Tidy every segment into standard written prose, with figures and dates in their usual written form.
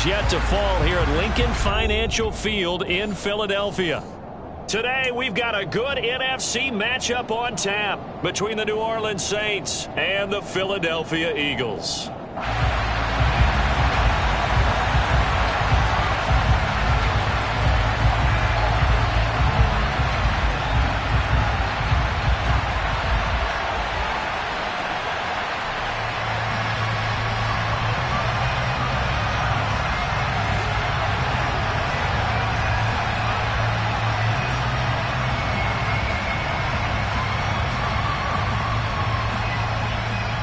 yet to fall here at Lincoln Financial Field in Philadelphia. Today, we've got a good NFC matchup on tap between the New Orleans Saints and the Philadelphia Eagles.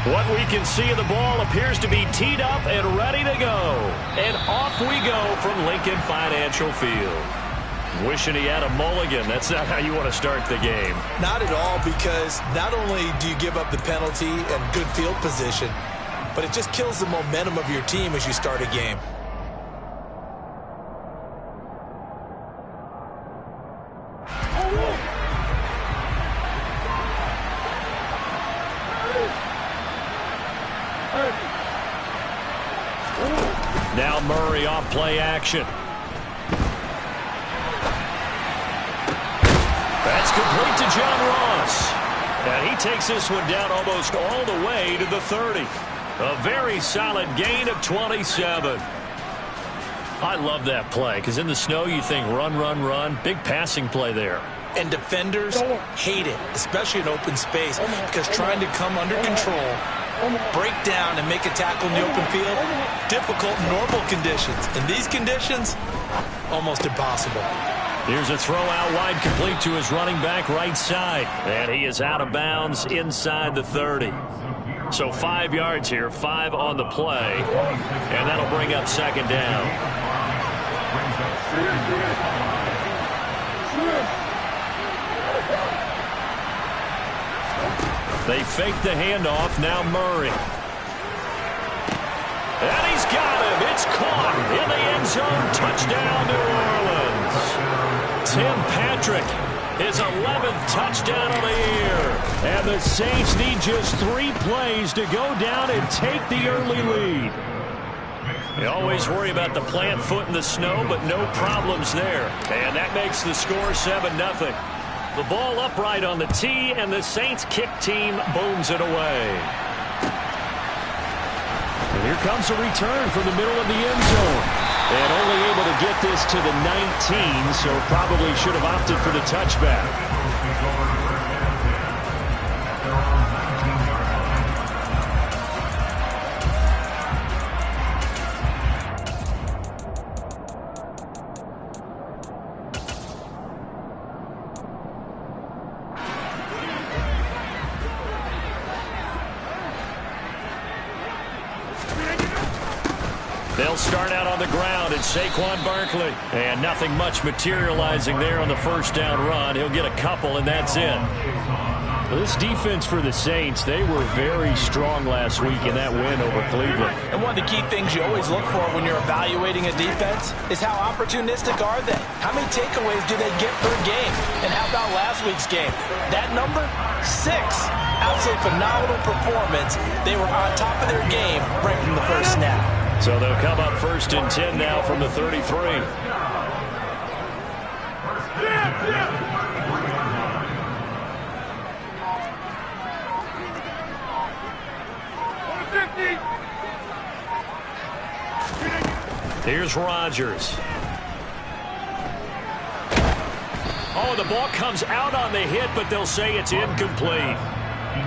What we can see of the ball appears to be teed up and ready to go. And off we go from Lincoln Financial Field. Wishing he had a mulligan. That's not how you want to start the game. Not at all, because not only do you give up the penalty and good field position, but it just kills the momentum of your team as you start a game. Now Murray off play action. That's complete to John Ross. And he takes this one down almost all the way to the 30. A very solid gain of 27. I love that play, because in the snow you think run, run, run. Big passing play there. And defenders hate it, especially in open space, because trying to come under control, break down and make a tackle in the open field, difficult in normal conditions. In these conditions, almost impossible. Here's a throw out wide, complete to his running back right side. And he is out of bounds inside the 30. So 5 yards here, 5 on the play. And that'll bring up second down. They fake the handoff. Now Murray. And he's got him. It's caught in the end zone. Touchdown, New Orleans. Tim Patrick, his 11th touchdown of the year. And the Saints need just 3 plays to go down and take the early lead. You always worry about the plant foot in the snow, but no problems there. And that makes the score 7-0. The ball upright on the tee, and the Saints kick team booms it away. And here comes a return from the middle of the end zone. And only able to get this to the 19, so probably should have opted for the touchback. They'll start out on the ground. It's Saquon Barkley. And nothing much materializing there on the first down run. He'll get a couple, and that's it. Well, this defense for the Saints, they were very strong last week in that win over Cleveland. And one of the key things you always look for when you're evaluating a defense is how opportunistic are they? How many takeaways do they get per game? And how about last week's game? That number? 6. Absolutely phenomenal performance. They were on top of their game right from the first snap. So they'll come up 1st and 10 now from the 33. Here's Rodgers. Oh, the ball comes out on the hit, but they'll say it's incomplete.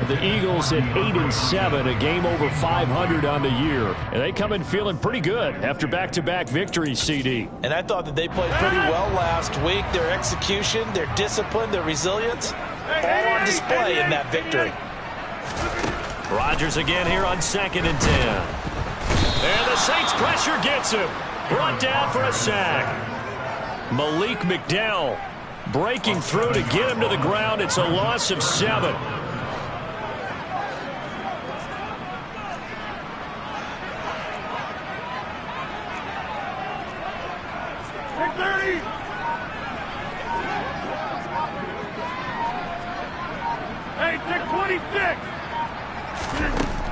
The Eagles at 8-7, a game over 500 on the year. And they come in feeling pretty good after back-to-back victories, CD. And I thought that they played pretty well last week. Their execution, their discipline, their resilience, all on display in that victory. Rodgers again here on 2nd and 10. And the Saints pressure gets him. Brought down for a sack. Malik McDowell breaking through to get him to the ground. It's a loss of 7.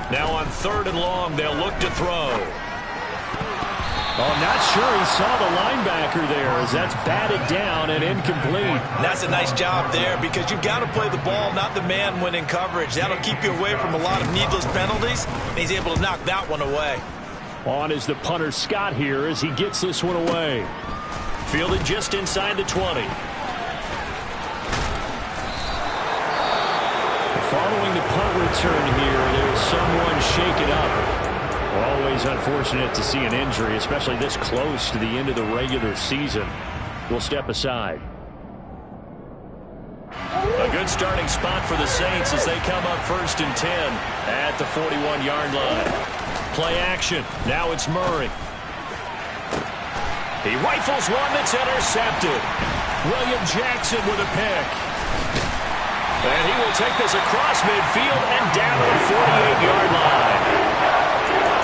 Now on 3rd and long, they'll look to throw. Oh, I'm not sure he saw the linebacker there as that's batted down and incomplete. And that's a nice job there because you've got to play the ball, not the man when in coverage. That'll keep you away from a lot of needless penalties, and he's able to knock that one away. On is the punter Scott here as he gets this one away. Fielded just inside the 20. Following the punt return here, there's someone shaken up. Always unfortunate to see an injury, especially this close to the end of the regular season. We'll step aside. A good starting spot for the Saints as they come up 1st and 10 at the 41-yard line. Play action. Now it's Murray. He rifles one that's intercepted. William Jackson with a pick. And he will take this across midfield and down to the 48-yard line.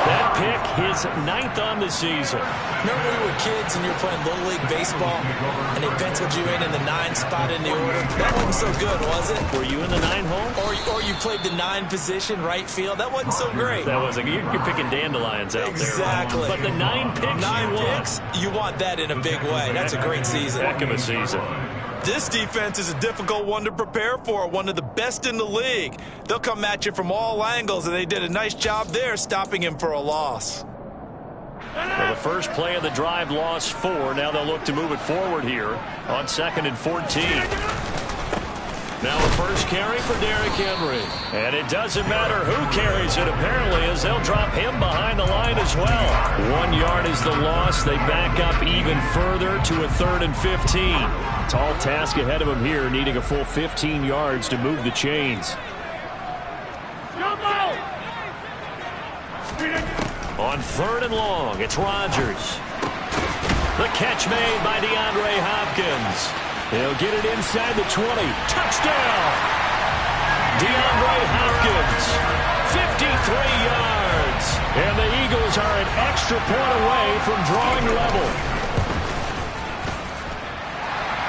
That pick, his 9th on the season. Remember when we were kids and you were playing Little League Baseball and they penciled you in the 9 spot in the order? That wasn't so good, was it? Were you in the 9 hole? Or you played the 9 position, right field? That wasn't so great. That wasn't. You're picking dandelions out exactly. there. But the 9 picks 9 picks, you want that in a big way. That's a great season. Heck of a season. This defense is a difficult one to prepare for, one of the best in the league. They'll come at you from all angles, and they did a nice job there stopping him for a loss. Well, the first play of the drive lost 4. Now they'll look to move it forward here on 2nd and 14. Now a first carry for Derrick Henry. And it doesn't matter who carries it, apparently, as they'll drop him behind the line as well. 1 yard is the loss. They back up even further to a 3rd and 15. Tall task ahead of him here, needing a full 15 yards to move the chains. On 3rd and long, it's Rodgers. The catch made by DeAndre Hopkins. He'll get it inside the 20. Touchdown! DeAndre Hopkins, 53 yards. And the Eagles are an extra point away from drawing level.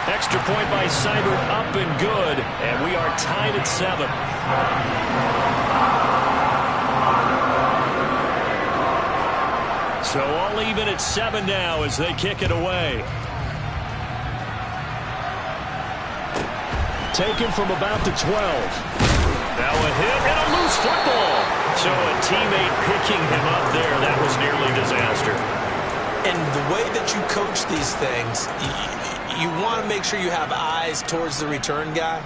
Extra point by Seibert up and good. And we are tied at 7. So all even at 7 now as they kick it away. Taken from about the 12. Now a hit and a loose football. So a teammate picking him up there. That was nearly disaster. And the way that you coach these things, you want to make sure you have eyes towards the return guy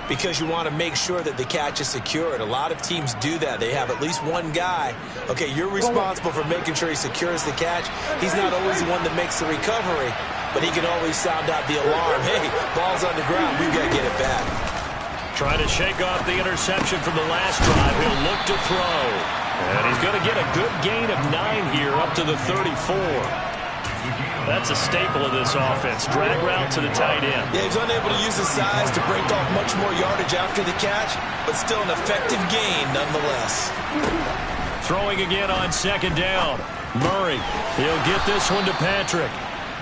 because you want to make sure that the catch is secured. A lot of teams do that. They have at least one guy. Okay, you're responsible for making sure he secures the catch. He's not always the one that makes the recovery, but he can always sound out the alarm. Hey, ball's on the ground. We've got to get it back. Trying to shake off the interception from the last drive. He'll look to throw. And he's going to get a good gain of 9 here up to the 34. That's a staple of this offense. Drag route to the tight end. Yeah, he's unable to use his size to break off much more yardage after the catch, but still an effective gain nonetheless. Throwing again on 2nd down. Murray, he'll get this one to Patrick.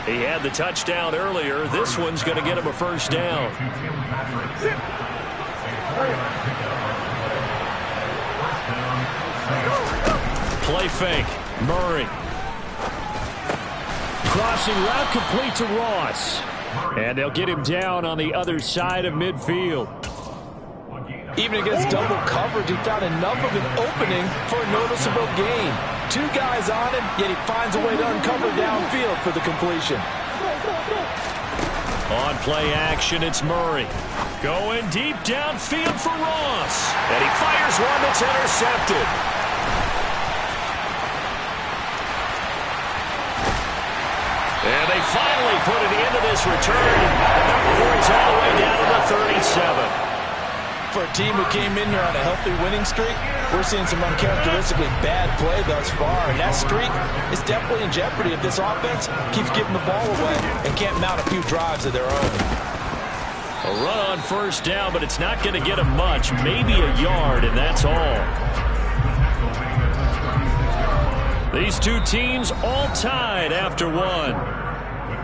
He had the touchdown earlier. This one's going to get him a 1st down. Play fake. Murray. Crossing route complete to Ross. And they'll get him down on the other side of midfield. Even against double coverage, he found enough of an opening for a noticeable gain. 2 guys on him, yet he finds a way to uncover downfield for the completion. On play action, it's Murray. Going deep downfield for Ross. And he fires one that's intercepted. And they finally put an end to this return. The number 4's all the way down to the 37. For a team who came in here on a healthy winning streak, we're seeing some uncharacteristically bad play thus far. And that streak is definitely in jeopardy if this offense keeps giving the ball away and can't mount a few drives of their own. A run on 1st down, but it's not going to get him much. Maybe a yard, and that's all. These two teams all tied after 1. With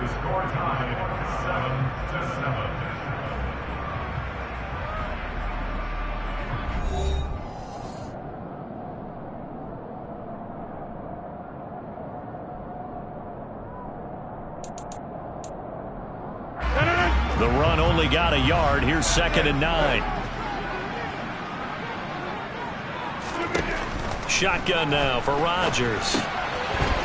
the score tied 7-7. The run only got a yard. Here's 2nd and 9. Shotgun now for Rodgers.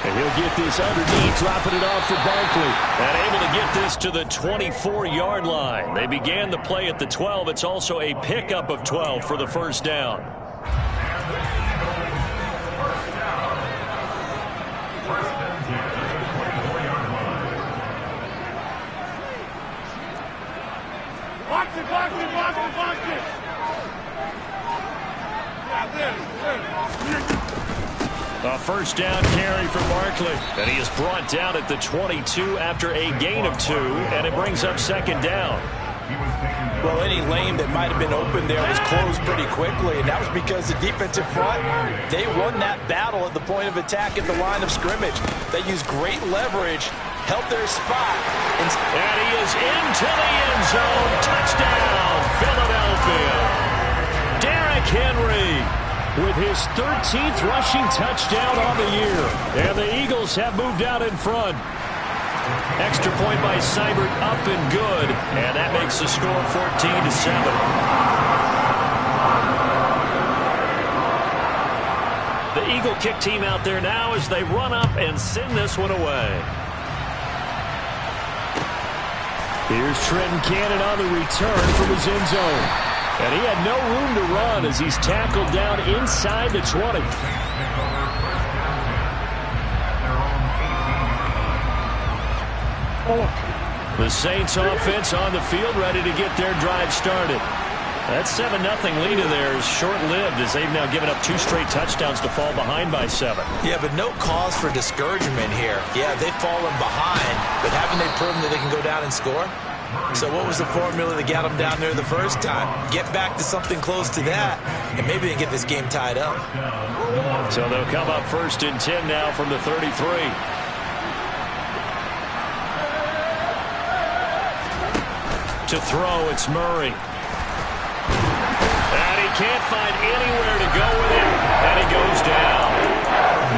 And he'll get this underneath, dropping it off for Barkley. And able to get this to the 24-yard line. They began the play at the 12. It's also a pickup of 12 for the first down. A first down carry for Barkley. And he is brought down at the 22 after a gain of 2. And it brings up 2nd down. Well, any lane that might have been open there was closed pretty quickly, and that was because the defensive front, they won that battle at the point of attack at the line of scrimmage. They used great leverage, held their spot. And he is into the end zone. Touchdown, Philadelphia. Derrick Henry with his 13th rushing touchdown on the year. And the Eagles have moved out in front. Extra point by Seibert, up and good. And that makes the score 14-7. The Eagle kick team out there now as they run up and send this one away. Here's Trenton Cannon on the return from his end zone. And he had no room to run as he's tackled down inside the 20. The Saints offense on the field, ready to get their drive started. That 7-0 lead of theirs short-lived as they've now given up 2 straight touchdowns to fall behind by 7. Yeah, but no cause for discouragement here. Yeah, they've fallen behind, but haven't they proven that they can go down and score? So what was the formula that got them down there the first time? Get back to something close to that, and maybe they get this game tied up. So they'll come up 1st and 10 now from the 33. To throw, it's Murray. And he can't find anywhere to go with it, and he goes down.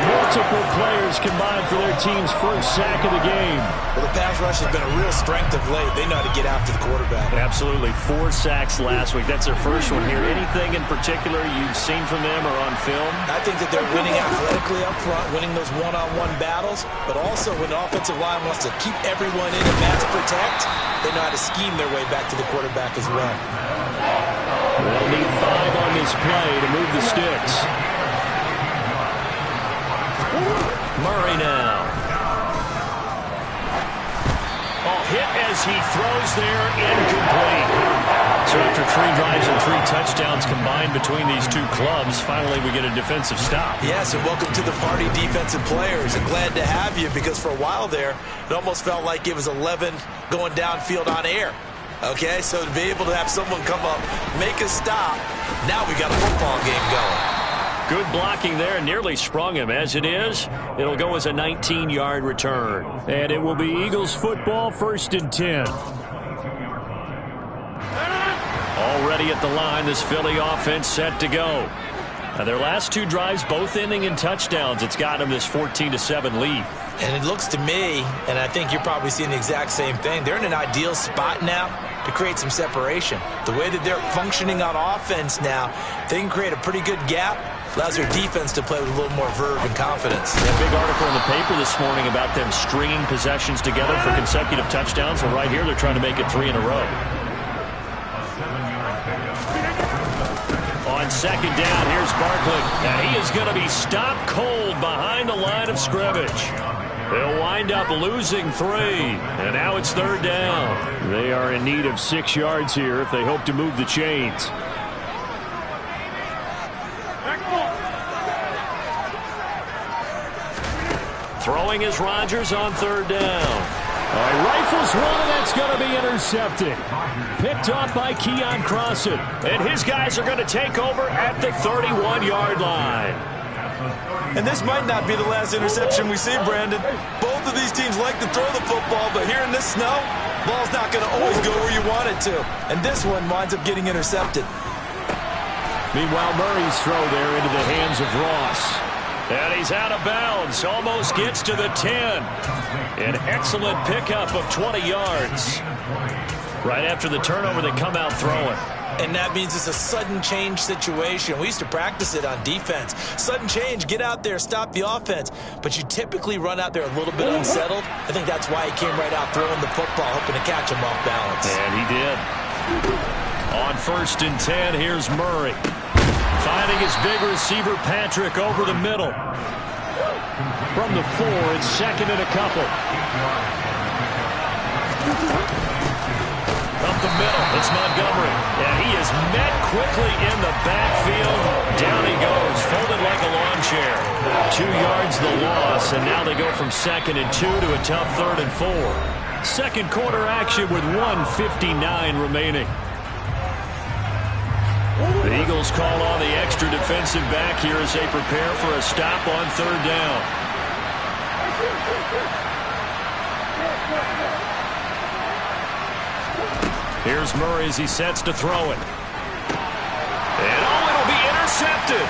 Multiple players combined for their team's first sack of the game. Well, the pass rush has been a real strength of late. They know how to get after the quarterback. Absolutely. 4 sacks last week. That's their first one here. Anything in particular you've seen from them or on film? I think that they're winning athletically up front, winning those one-on-one battles, but also when the offensive line wants to keep everyone in and mass protect, they know how to scheme their way back to the quarterback as well. They'll need 5 on this play to move the sticks. Murray now. Hit as he throws there, incomplete. So after 3 drives and 3 touchdowns combined between these two clubs, finally we get a defensive stop. Yes, and welcome to the party, defensive players. And glad to have you, because for a while there, it almost felt like it was 11 going downfield on air. Okay, so to be able to have someone come up, make a stop, now we got a football game going. Good blocking there, nearly sprung him. As it is, it'll go as a 19-yard return. And it will be Eagles football, 1st and 10. Already at the line, this Philly offense set to go. Now their last 2 drives, both ending in touchdowns. It's got them this 14-7 lead. And it looks to me, and I think you're probably seeing the exact same thing, they're in an ideal spot now to create some separation. The way that they're functioning on offense now, they can create a pretty good gap. Allows their defense to play with a little more verve and confidence. A big article in the paper this morning about them stringing possessions together for consecutive touchdowns. Well, right here, they're trying to make it 3 in a row. On 2nd down, here's Barkley. And he is going to be stopped cold behind the line of scrimmage. They'll wind up losing 3. And now it's 3rd down. They are in need of 6 yards here if they hope to move the chains. Throwing is Rodgers on 3rd down. Rifles one, and that's going to be intercepted. Picked off by Keon Crossan. And his guys are going to take over at the 31-yard line. And this might not be the last interception we see, Brandon. Both of these teams like to throw the football, but here in this snow, ball's not going to always go where you want it to. And this one winds up getting intercepted. Meanwhile, Murray's throw there into the hands of Ross. And he's out of bounds. Almost gets to the 10. An excellent pickup of 20 yards. Right after the turnover, they come out throwing. And that means it's a sudden change situation. We used to practice it on defense. Sudden change, get out there, stop the offense. But you typically run out there a little bit unsettled. I think that's why he came right out throwing the football, hoping to catch him off balance. And he did. On 1st and 10, here's Murray. Finding his big receiver, Patrick, over the middle. From the 4, it's 2nd and a couple. Up the middle, it's Montgomery. And he is met quickly in the backfield. Down he goes, folded like a lawn chair. 2 yards the loss, and now they go from 2nd and 2 to a tough 3rd and 4. Second quarter action with 1:59 remaining. The Eagles call on the extra defensive back here as they prepare for a stop on 3rd down. Here's Murray as he sets to throw it. And it'll be intercepted.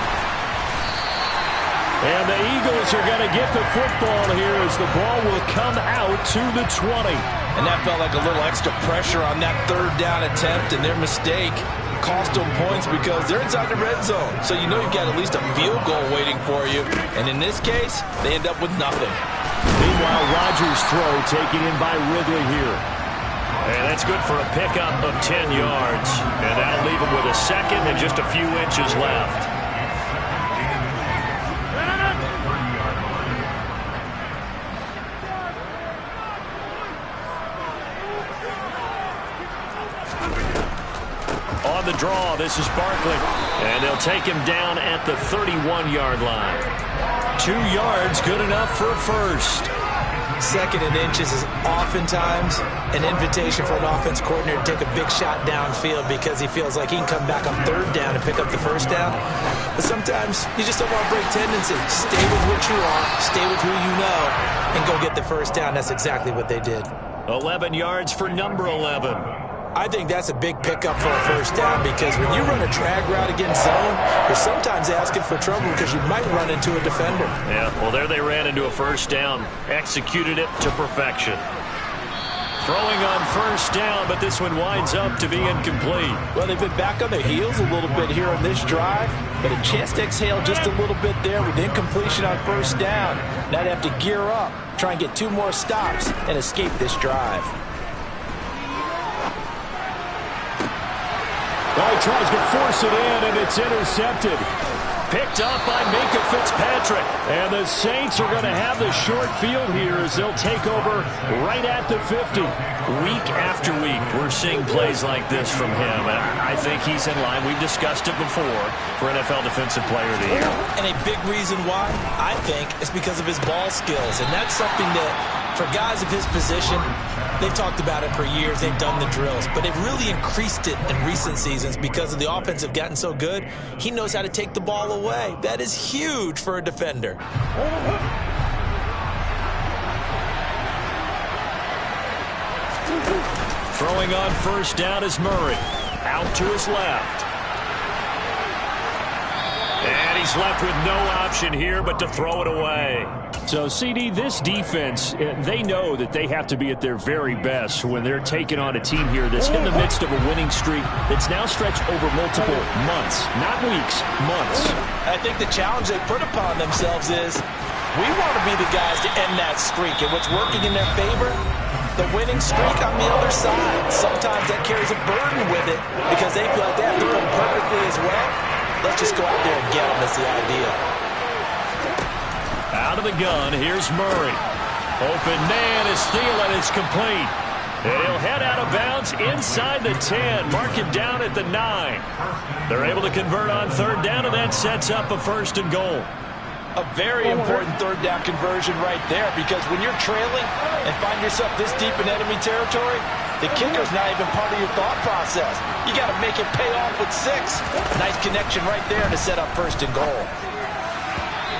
And the Eagles are going to get the football here as the ball will come out to the 20. And that felt like a little extra pressure on that 3rd down attempt, and their mistake cost them points because they're inside the red zone. So you know you've got at least a field goal waiting for you. And in this case, they end up with nothing. Meanwhile, Rodgers' throw taken in by Ridley here. And that's good for a pickup of 10 yards. And that'll leave him with a 2nd and just a few inches left. On the draw, this is Barkley. And they'll take him down at the 31-yard line. 2 yards, good enough for a first. 2nd and inches is oftentimes an invitation for an offense coordinator to take a big shot downfield because he feels like he can come back on 3rd down and pick up the first down. But sometimes you just don't want to break tendency. Stay with what you are, stay with who you know, and go get the first down. That's exactly what they did. 11 yards for number 11. I think that's a big pickup for a first down because when you run a drag route against zone, you're sometimes asking for trouble because you might run into a defender. Yeah, well, there they ran into a first down. Executed it to perfection. Throwing on first down, but this one winds up to be incomplete. Well, they've been back on their heels a little bit here on this drive, but a chance to exhale just a little bit there with incompletion on first down. Now they have to gear up, try and get 2 more stops, and escape this drive. Well, he tries to force it in, and it's intercepted. Picked up by Minkah Fitzpatrick. And the Saints are going to have the short field here as they'll take over right at the 50. Week after week, we're seeing plays like this from him. And I think he's in line. We've discussed it before for NFL Defensive Player of the Year. And a big reason why, I think, is because of his ball skills. And that's something that, for guys of his position, they've talked about it for years. They've done the drills. But they've really increased it in recent seasons because of the offense have gotten so good. He knows how to take the ball away. That is huge for a defender. Throwing on first down is Murray. Out to his left. And he's left with no option here but to throw it away. So, CD, this defense, they know that they have to be at their very best when they're taking on a team here that's in the midst of a winning streak that's now stretched over multiple months, not weeks, months. I think the challenge they put upon themselves is we want to be the guys to end that streak. And what's working in their favor? The winning streak on the other side. Sometimes that carries a burden with it because they feel like they have to play perfectly as well. Let's just go out there and get them is the idea. Out of the gun, here's Murray. Open man is Thielen, it's complete. And he'll head out of bounds inside the 10. Mark him down at the 9. They're able to convert on third down, and that sets up a 1st and goal. A very important third down conversion right there because when you're trailing and find yourself this deep in enemy territory, the kicker's not even part of your thought process. You got to make it pay off with 6. Nice connection right there to set up 1st and goal.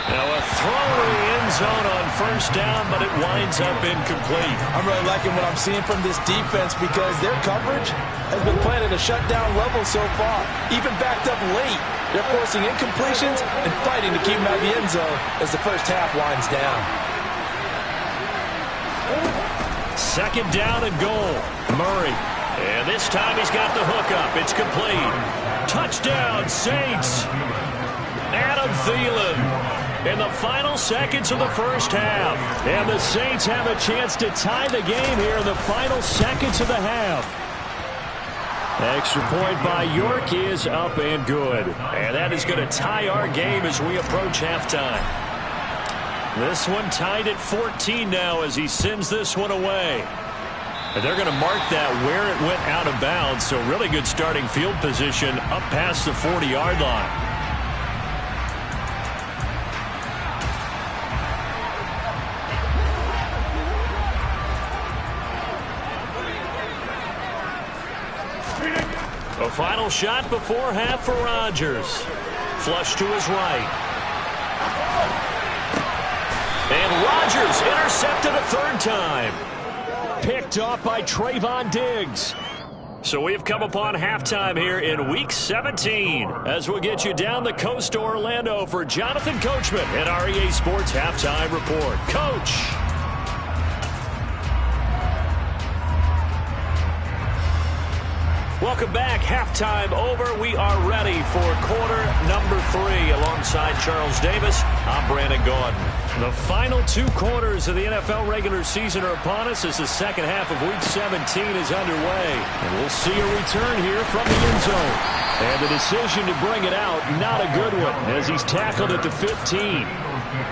Now a throw to the end zone on first down, but it winds up incomplete. I'm really liking what I'm seeing from this defense because their coverage has been playing at a shutdown level so far. Even backed up late, they're forcing incompletions and fighting to keep them out of the end zone as the first half winds down. Second down and goal. Murray. And this time he's got the hook up. It's complete. Touchdown, Saints. Adam Thielen in the final seconds of the first half. And the Saints have a chance to tie the game here in the final seconds of the half. Extra point by York is up and good. And that is going to tie our game as we approach halftime. This one tied at 14 now as he sends this one away. And they're going to mark that where it went out of bounds. So really good starting field position up past the 40-yard line. A final shot before half for Rodgers. Flush to his right. And Rodgers intercepted a third time. Picked off by Trayvon Diggs. So we've come upon halftime here in Week 17 as we'll get you down the coast to Orlando for Jonathan Coachman at our EA Sports Halftime Report. Coach. Welcome back. Halftime over. We are ready for quarter number 3 alongside Charles Davis. I'm Brandon Gaudin. The final 2 quarters of the NFL regular season are upon us as the second half of Week 17 is underway. And we'll see a return here from the end zone. And the decision to bring it out, not a good one, as he's tackled at the 15.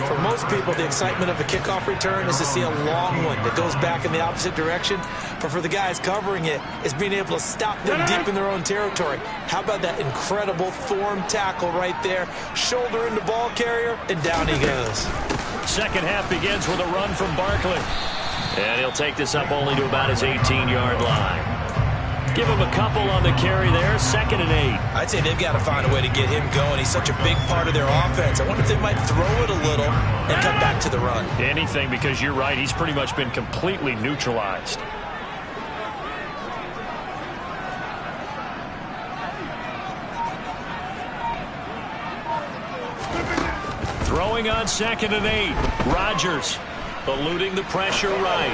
For most people, the excitement of a kickoff return is to see a long one that goes back in the opposite direction. But for the guys covering it, it's being able to stop them deep in their own territory. How about that incredible form tackle right there? Shoulder into ball carrier, and down he goes. Second half begins with a run from Barkley. And he'll take this up only to about his 18-yard line. Give him a couple on the carry there, 2nd and 8. I'd say they've got to find a way to get him going. He's such a big part of their offense. I wonder if they might throw it a little and come back to the run. Anything, because you're right, he's pretty much been completely neutralized. Throwing on 2nd and 8. Rodgers eluding the pressure right.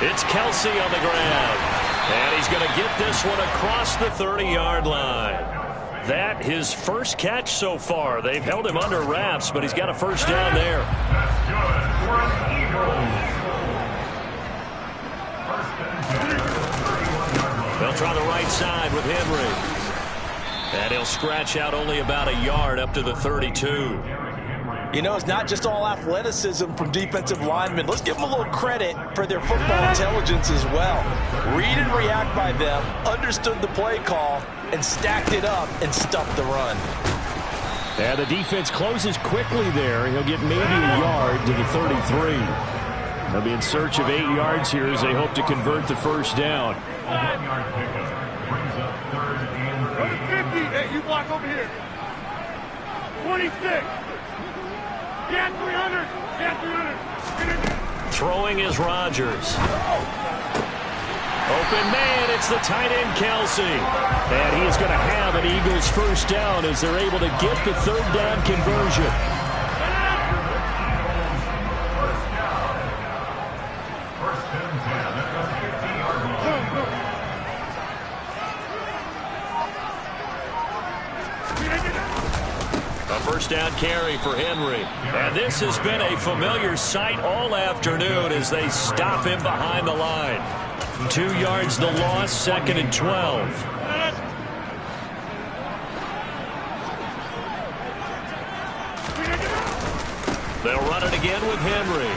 It's Kelsey on the ground. And he's going to get this one across the 30-yard line. That his first catch so far. They've held him under wraps, but he's got a first down there. That's good for an Eagles. They'll try the right side with Henry. And he'll scratch out only about a yard up to the 32. You know, it's not just all athleticism from defensive linemen. Let's give them a little credit for their football intelligence as well. Read and react by them, understood the play call, and stacked it up and stuffed the run. And the defense closes quickly there. He'll get maybe a yard to the 33. They'll be in search of 8 yards here as they hope to convert the first down. 1-yard pickup brings up 3rd and 8. 50. Hey, you block over here. 26. Yeah, 300. Yeah, 300. Throwing is Rodgers. Open man, it's the tight end Kelsey. And he is going to have an Eagles first down as they're able to get the 3rd down conversion. First and 10 at the 50-yard line. A first down carry for Henry. And this has been a familiar sight all afternoon as they stop him behind the line. 2 yards the loss, 2nd and 12. They'll run it again with Henry.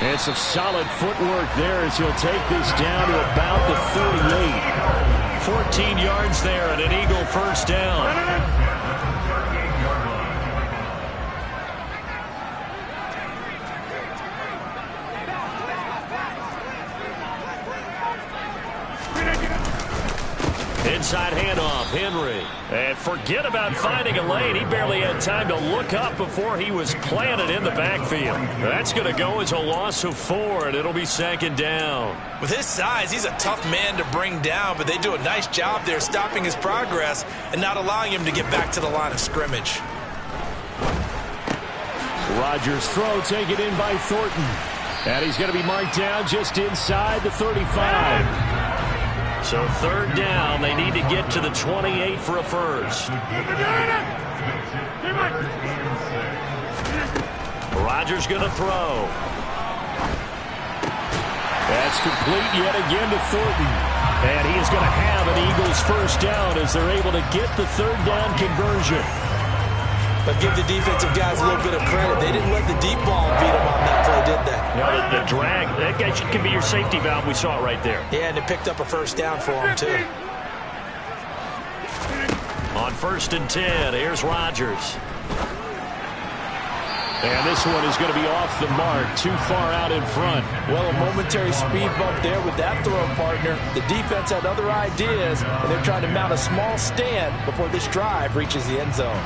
And some solid footwork there as he'll take this down to about the 38. 14 yards there and an Eagle first down. Inside handoff, Henry. And forget about finding a lane. He barely had time to look up before he was planted in the backfield. That's going to go as a loss of 4, and it'll be 2nd down. With his size, he's a tough man to bring down, but they do a nice job there stopping his progress and not allowing him to get back to the line of scrimmage. Rodgers' throw taken in by Thornton. And he's going to be marked down just inside the 35. So 3rd down, they need to get to the 28 for a first. Rodgers going to throw. That's complete yet again to Thornton. And he is going to have an Eagles first down as they're able to get the 3rd down conversion. But give the defensive guys a little bit of credit. They didn't let the deep ball beat them on that play, did they? No, the drag, that guy can be your safety valve. We saw it right there. Yeah, and it picked up a first down for them, too. On 1st and 10, here's Rodgers. And this one is going to be off the mark, too far out in front. Well, a momentary speed bump there with that throw, partner. The defense had other ideas, and they're trying to mount a small stand before this drive reaches the end zone.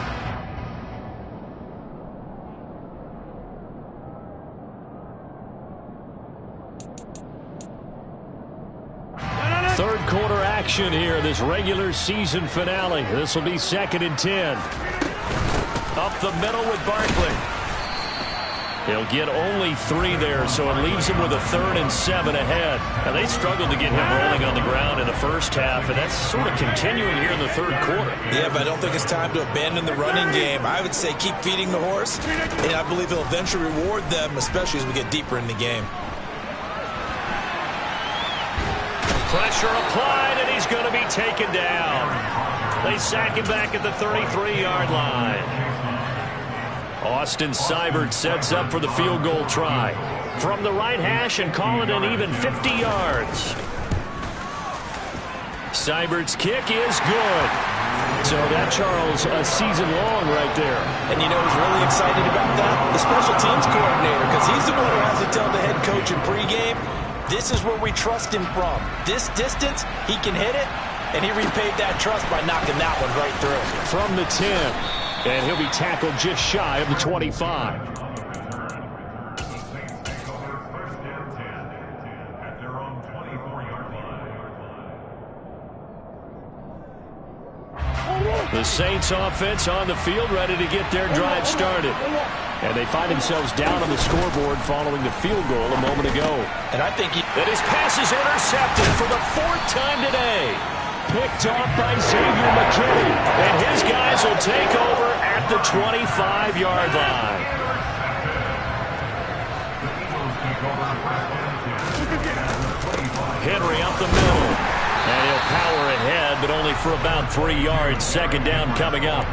3rd quarter action here, this regular season finale. This will be 2nd and 10. Up the middle with Barkley. He'll get only 3 there, so it leaves him with a 3rd and 7 ahead. Now, they struggled to get him rolling on the ground in the first half, and that's sort of continuing here in the 3rd quarter. Yeah, but I don't think it's time to abandon the running game. I would say keep feeding the horse, and I believe he'll eventually reward them, especially as we get deeper in the game. Pressure applied, and he's going to be taken down. They sack him back at the 33-yard line. Austin Seibert sets up for the field goal try. From the right hash and call it an even 50 yards. Seibert's kick is good. So that, Charles, a season long right there. And you know who's really excited about that? The special teams coordinator, because he's the one who has to tell the head coach in pregame, this is where we trust him from. This distance, he can hit it, and he repaid that trust by knocking that one right through. From the 10, and he'll be tackled just shy of the 25. The Saints offense on the field, ready to get their drive started. And they find themselves down on the scoreboard following the field goal a moment ago. And I think that his pass is intercepted for the 4th time today. Picked off by Xavier McKinney. And his guys will take over at the 25-yard line. Henry up the middle. And he'll power ahead, but only for about 3 yards. 2nd down coming up.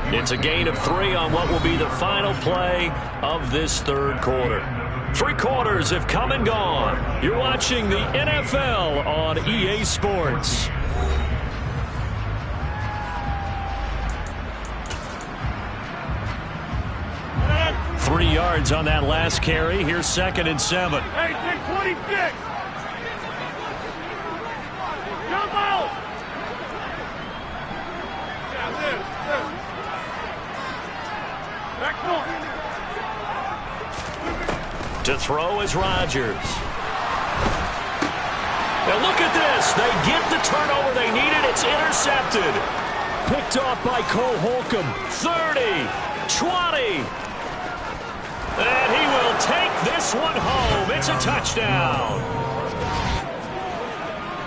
It's a gain of 3 on what will be the final play of this 3rd quarter. 3 quarters have come and gone. You're watching the NFL on EA Sports. Three yards on that last carry. Here's 2nd and 7. Hey, take 26. Jump out. Yeah, this. Back point. To throw is Rodgers. Now look at this. They get the turnover they needed. It's intercepted. Picked off by Cole Holcomb. 30, 20. And he will take this one home. It's a touchdown.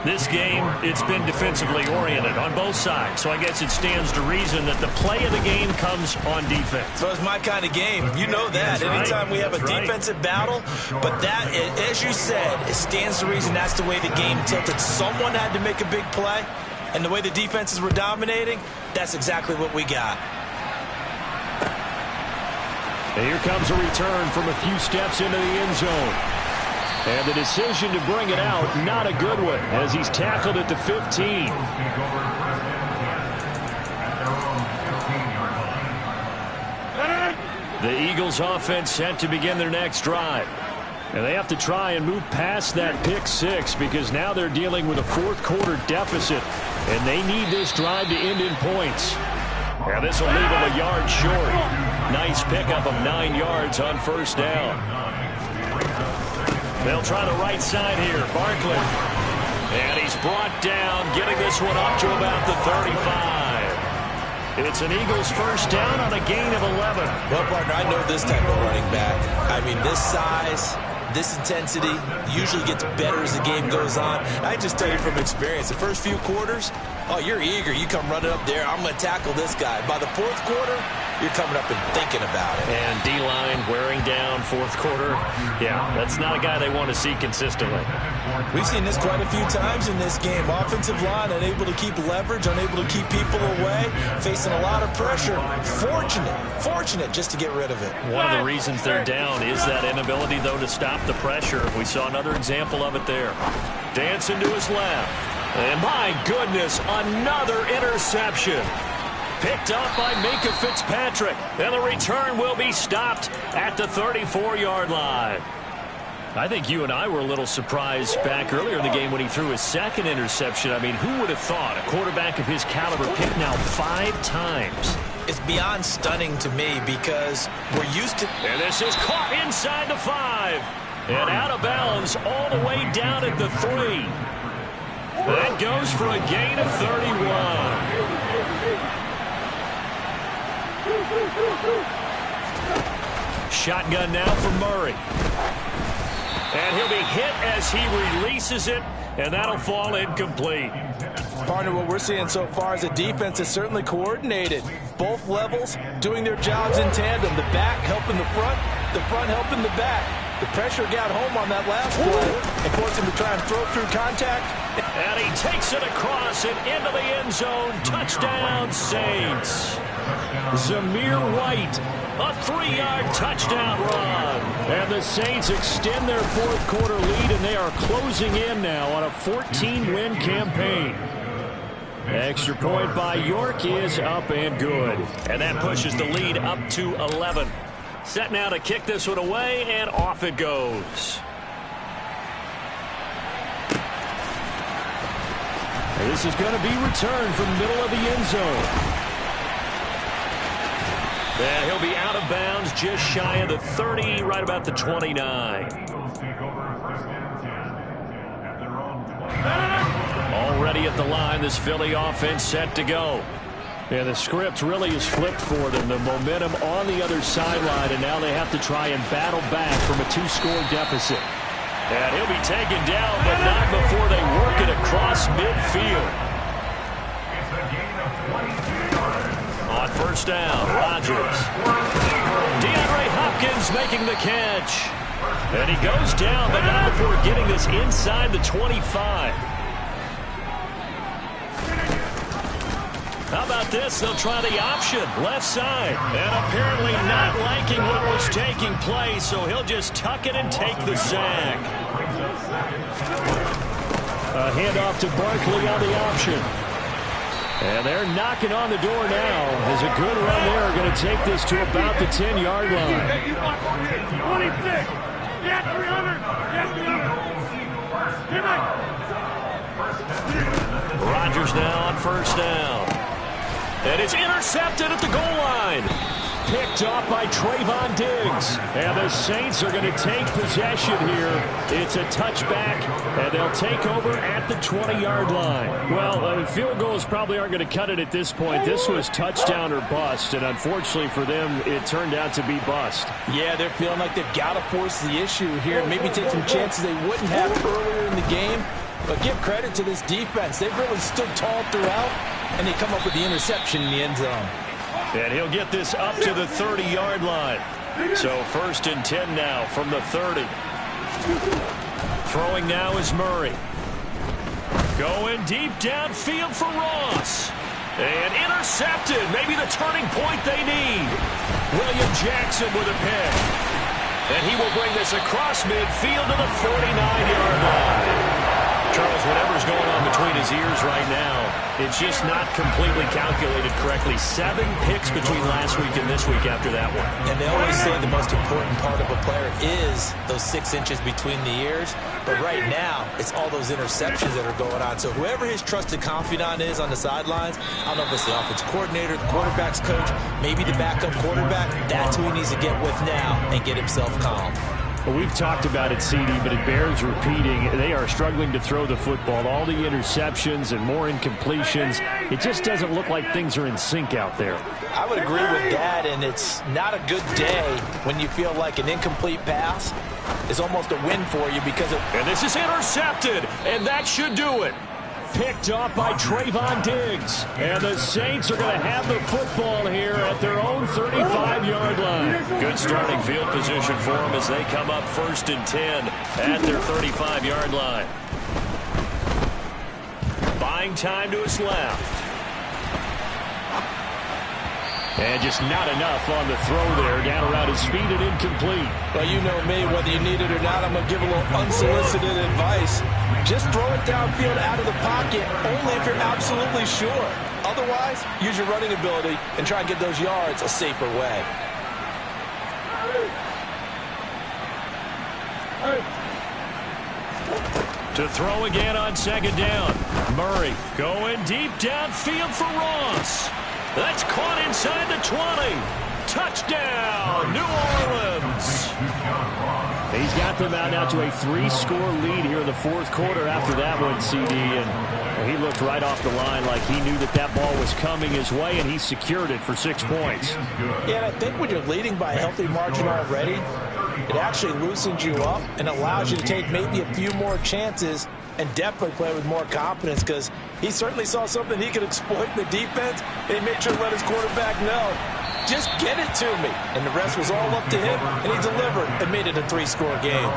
This game, it's been defensively oriented on both sides. So I guess it stands to reason that the play of the game comes on defense. So it's my kind of game. You know that. Anytime we have a defensive battle. But that, as you said, it stands to reason that's the way the game tilted. Someone had to make a big play. And the way the defenses were dominating, that's exactly what we got. And here comes a return from a few steps into the end zone. And the decision to bring it out, not a good one, as he's tackled at the 15. The Eagles offense set to begin their next drive. And they have to try and move past that pick six because now they're dealing with a fourth-quarter deficit, and they need this drive to end in points. And this will leave them a yard short. Nice pickup of 9 yards on first down. They'll try the right side here. Barkley. And he's brought down, getting this one up to about the 35. It's an Eagles first down on a gain of 11. Well, partner, I know this type of running back. I mean, this size, this intensity usually gets better as the game goes on. I just tell you from experience, the first few quarters, oh, you're eager. You come running up there. I'm going to tackle this guy. By the fourth quarter, you're coming up and thinking about it. And D-line wearing down fourth quarter. Yeah, that's not a guy they want to see consistently. We've seen this quite a few times in this game. Offensive line unable to keep leverage, unable to keep people away, facing a lot of pressure. Fortunate just to get rid of it. One of the reasons they're down is that inability, though, to stop the pressure. We saw another example of it there. Dancing to his left. And my goodness, another interception. Picked up by Minkah Fitzpatrick. And the return will be stopped at the 34-yard line. I think you and I were a little surprised back earlier in the game when he threw his second interception. I mean, who would have thought a quarterback of his caliber picked now 5 times? It's beyond stunning to me because we're used to... And this is caught inside the 5. And out of bounds all the way down at the 3. That goes for a gain of 31. Shotgun now for Murray. And he'll be hit as he releases it, and that'll fall incomplete. Partner, what we're seeing so far is the defense is certainly coordinated. Both levels doing their jobs in tandem. The back helping the front helping the back. The pressure got home on that last play and forced him to try and throw through contact. And he takes it across and into the end zone. Touchdown, Saints. Zamir White, a 3-yard touchdown run. And the Saints extend their fourth quarter lead, and they are closing in now on a 14-win campaign. Extra point by York is up and good. And that pushes the lead up to 11. Set now to kick this one away, and off it goes. And this is going to be returned from the middle of the end zone. And he'll be out of bounds just shy of the 30, right about the 29. Already at the line, this Philly offense set to go. And the script really is flipped for them. The momentum on the other sideline, and now they have to try and battle back from a 2-score deficit. And he'll be taken down, but not before they work it across midfield. On first down, Rodgers. DeAndre Hopkins making the catch. And he goes down, but not before getting this inside the 25. How about this? They'll try the option, left side. And apparently not liking what was taking place, so he'll just tuck it and take the sack. A handoff to Barkley on the option. And they're knocking on the door now. As a good run there are going to take this to about the 10-yard line. 26. Get 300. Get 300. Rodgers now on first down. And it's intercepted at the goal line. Picked off by Trayvon Diggs. And the Saints are going to take possession here. It's a touchback, and they'll take over at the 20-yard line. Well, field goals probably aren't going to cut it at this point. This was touchdown or bust, and unfortunately for them, it turned out to be bust. Yeah, they're feeling like they've got to force the issue here. Maybe take some chances they wouldn't have earlier in the game. But give credit to this defense. They've really stood tall throughout, and they come up with the interception in the end zone. And he'll get this up to the 30-yard line. So 1st and 10 now from the 30. Throwing now is Murray. Going deep downfield for Ross. And intercepted. Maybe the turning point they need. William Jackson with a pick. And he will bring this across midfield to the 49-yard line. Charles, whatever's going on between his ears right now, it's just not completely calculated correctly. 7 picks between last week and this week after that one. And they always say the most important part of a player is those 6 inches between the ears. But right now, it's all those interceptions that are going on. So whoever his trusted confidant is on the sidelines, I don't know if it's the offensive coordinator, the quarterback's coach, maybe the backup quarterback, that's who he needs to get with now and get himself calm. Well, we've talked about it, CD, but it bears repeating. They are struggling to throw the football. All the interceptions and more incompletions. It just doesn't look like things are in sync out there. I would agree with that, and it's not a good day when you feel like an incomplete pass is almost a win for you because of... And this is intercepted, and that should do it. Picked off by Trayvon Diggs. And the Saints are going to have the football here at their own 35-yard line. Good starting field position for them as they come up 1st and 10 at their 35-yard line. Buying time to his left. And just not enough on the throw there. Down around his feet and incomplete. Well, you know me, whether you need it or not, I'm going to give a little unsolicited advice. Just throw it downfield out of the pocket, only if you're absolutely sure. Otherwise, use your running ability and try and get those yards a safer way. To throw again on 2nd down. Murray going deep downfield for Ross. That's caught inside the 20. Touchdown, New Orleans. He's got them out now to a 3-score lead here in the 4th quarter after that one, CD. And he looked right off the line like he knew that that ball was coming his way, and he secured it for 6 points. Yeah, and I think when you're leading by a healthy margin already, it actually loosens you up and allows you to take maybe a few more chances and definitely play with more confidence because he certainly saw something he could exploit in the defense, and he made sure to let his quarterback know, just get it to me. And the rest was all up to him, and he delivered and made it a 3-score game.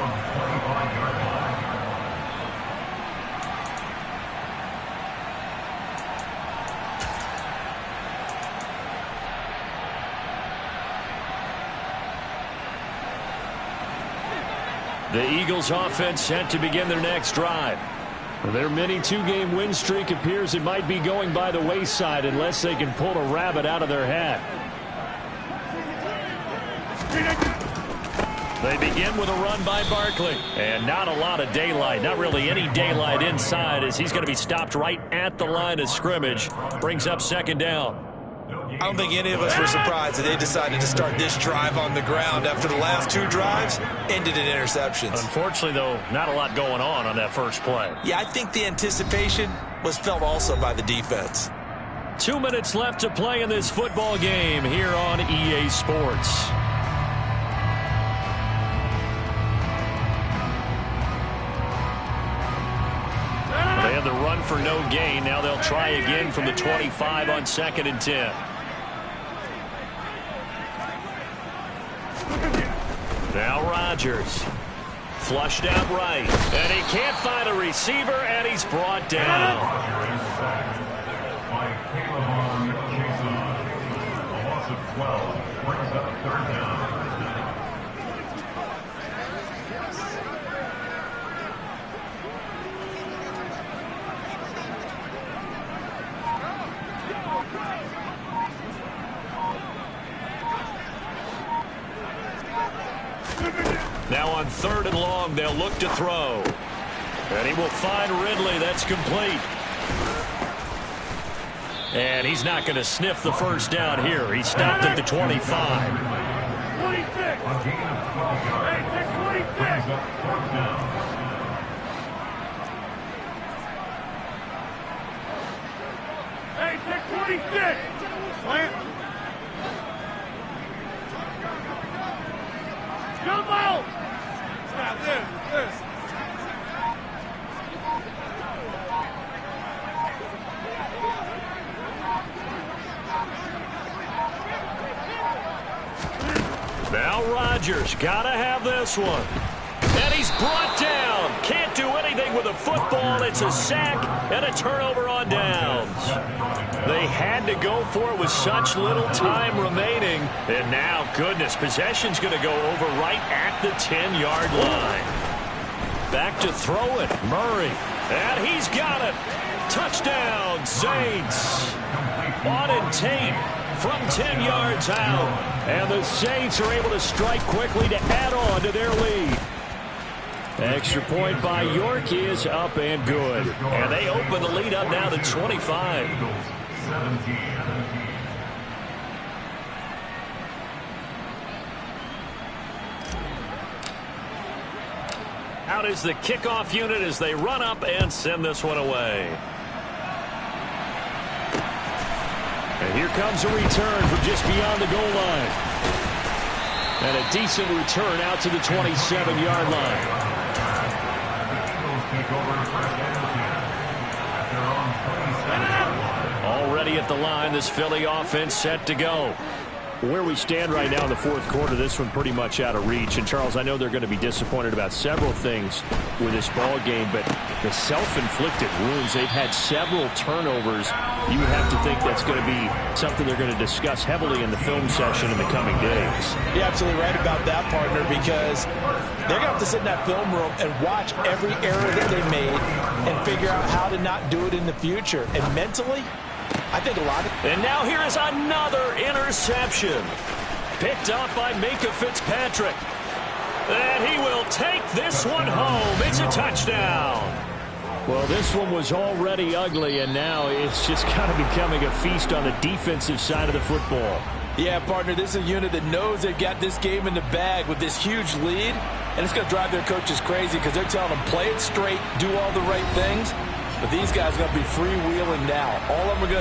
The Eagles offense set to begin their next drive. Their mini 2-game win streak appears it might be going by the wayside unless they can pull a rabbit out of their hat. They begin with a run by Barkley. And not a lot of daylight, not really any daylight inside as he's going to be stopped right at the line of scrimmage. Brings up 2nd down. I don't think any of us were surprised that they decided to start this drive on the ground after the last 2 drives ended in interceptions. Unfortunately, though, not a lot going on that first play. Yeah, I think the anticipation was felt also by the defense. 2 minutes left to play in this football game here on EA Sports. They had the run for no gain. Now they'll try again from the 25 on 2nd and 10. Now Rodgers. Flushed out right. And he can't find a receiver, and he's brought down. By Caleb Jason. A loss of 12 brings up 3rd down. Now on 3rd and long, they'll look to throw. And he will find Ridley. That's complete. And he's not going to sniff the first down here. He stopped at the 25. 26. Hey, take 26. Hey, take 26. Slant. Jump out. Stop this. Now Rodgers got to have this one. And he's brought down. Can't do anything with a football. It's a sack and a turnover on downs. They had to go for it with such little time remaining. And now, goodness, possession's going to go over right at the 10-yard line. Back to throw it. Murray. And he's got it. Touchdown, Saints. Auden Tate from 10 yards out. And the Saints are able to strike quickly to add on to their lead. Extra point by York is up and good. And they open the lead up now to 25. Out is the kickoff unit as they run up and send this one away. And here comes a return from just beyond the goal line. And a decent return out to the 27-yard line. Already at the line, this Philly offense set to go. Where we stand right now in the fourth quarter, this one pretty much out of reach. And, Charles, I know they're going to be disappointed about several things with this ball game, but the self-inflicted wounds, they've had several turnovers. You would have to think that's going to be something they're going to discuss heavily in the film session in the coming days. You're absolutely right about that, partner, because they're going to have to sit in that film room and watch every error that they made and figure out how to not do it in the future. And mentally, I think a lot of... And now here is another interception. Picked up by Minkah Fitzpatrick. And he will take this one home. It's a touchdown. Well, this one was already ugly, and now it's just kind of becoming a feast on the defensive side of the football. Yeah, partner, this is a unit that knows they've got this game in the bag with this huge lead, and it's going to drive their coaches crazy because they're telling them play it straight, do all the right things. But these guys are going to be freewheeling now. All of them are going to